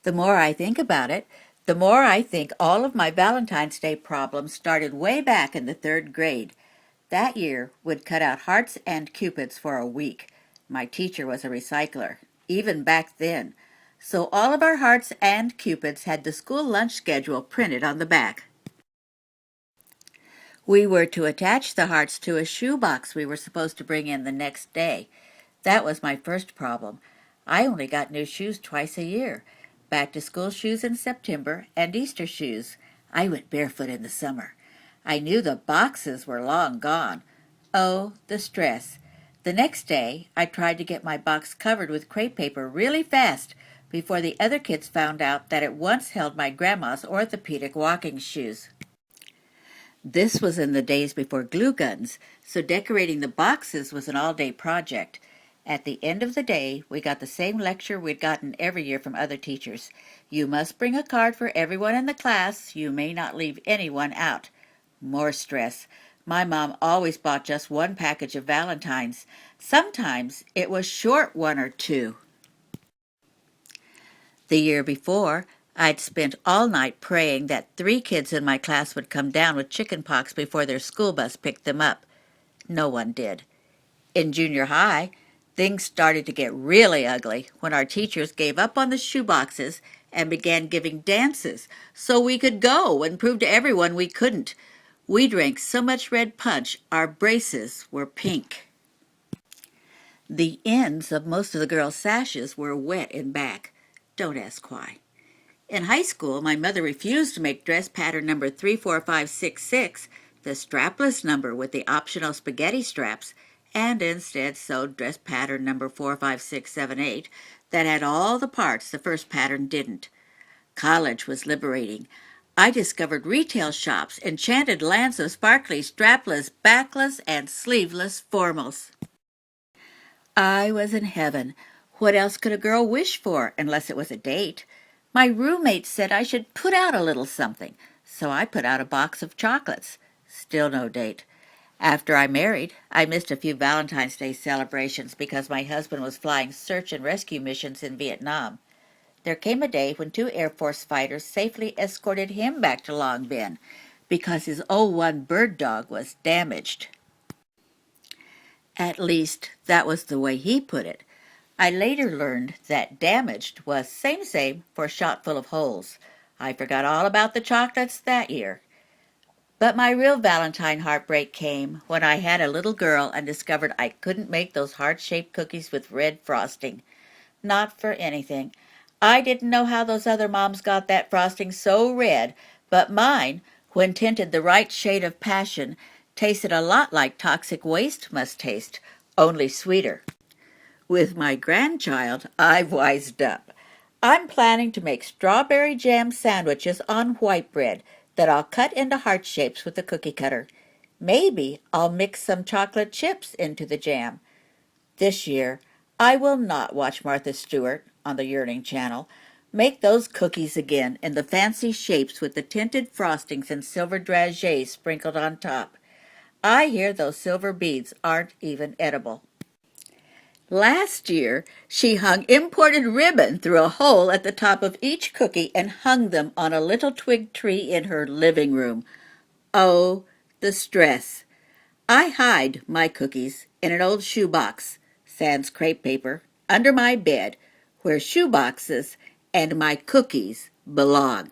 The more I think about it, the more I think all of my Valentine's Day problems started way back in the third grade. That year, we'd cut out hearts and cupids for a week. My teacher was a recycler, even back then. So all of our hearts and cupids had the school lunch schedule printed on the back. We were to attach the hearts to a shoebox we were supposed to bring in the next day. That was my first problem. I only got new shoes twice a year. Back to school shoes in September and Easter shoes. I went barefoot in the summer. I knew the boxes were long gone. Oh, the stress. The next day, I tried to get my box covered with crepe paper really fast before the other kids found out that it once held my grandma's orthopedic walking shoes. This was in the days before glue guns, so decorating the boxes was an all-day project. At the end of the day, we got the same lecture we'd gotten every year from other teachers. You must bring a card for everyone in the class. You may not leave anyone out. More stress. My mom always bought just one package of Valentines. Sometimes it was short one or two. The year before, I'd spent all night praying that 3 kids in my class would come down with chicken pox before their school bus picked them up. No one did. In junior high, things started to get really ugly when our teachers gave up on the shoeboxes and began giving dances so we could go and prove to everyone we couldn't. We drank so much red punch, our braces were pink. The ends of most of the girls' sashes were wet in back. Don't ask why. In high school, my mother refused to make dress pattern number 34566, the strapless number with the optional spaghetti straps, and instead sewed dress pattern number 45678 that had all the parts the first pattern didn't. College was liberating. I discovered retail shops, enchanted lands of sparkly strapless, backless, and sleeveless formals. I was in heaven. What else could a girl wish for, unless it was a date? My roommate said I should put out a little something, so I put out a box of chocolates. Still no date. After I married, I missed a few Valentine's Day celebrations because my husband was flying search and rescue missions in Vietnam. There came a day when 2 Air Force fighters safely escorted him back to Long Binh because his O-1 bird dog was damaged. At least, that was the way he put it. I later learned that damaged was same for shot full of holes. I forgot all about the chocolates that year. But my real Valentine heartbreak came when I had a little girl and discovered I couldn't make those heart-shaped cookies with red frosting. Not for anything. I didn't know how those other moms got that frosting so red, but mine, when tinted the right shade of passion, tasted a lot like toxic waste must taste, only sweeter. With my grandchild, I've wised up. I'm planning to make strawberry jam sandwiches on white bread that I'll cut into heart shapes with a cookie cutter. Maybe I'll mix some chocolate chips into the jam. This year, I will not watch Martha Stewart on the Yearning Channel make those cookies again in the fancy shapes with the tinted frostings and silver dragées sprinkled on top. I hear those silver beads aren't even edible. Last year, she hung imported ribbon through a hole at the top of each cookie and hung them on a little twig tree in her living room. Oh, the stress. I hide my cookies in an old shoebox, sans crepe paper, under my bed, where shoeboxes and my cookies belong.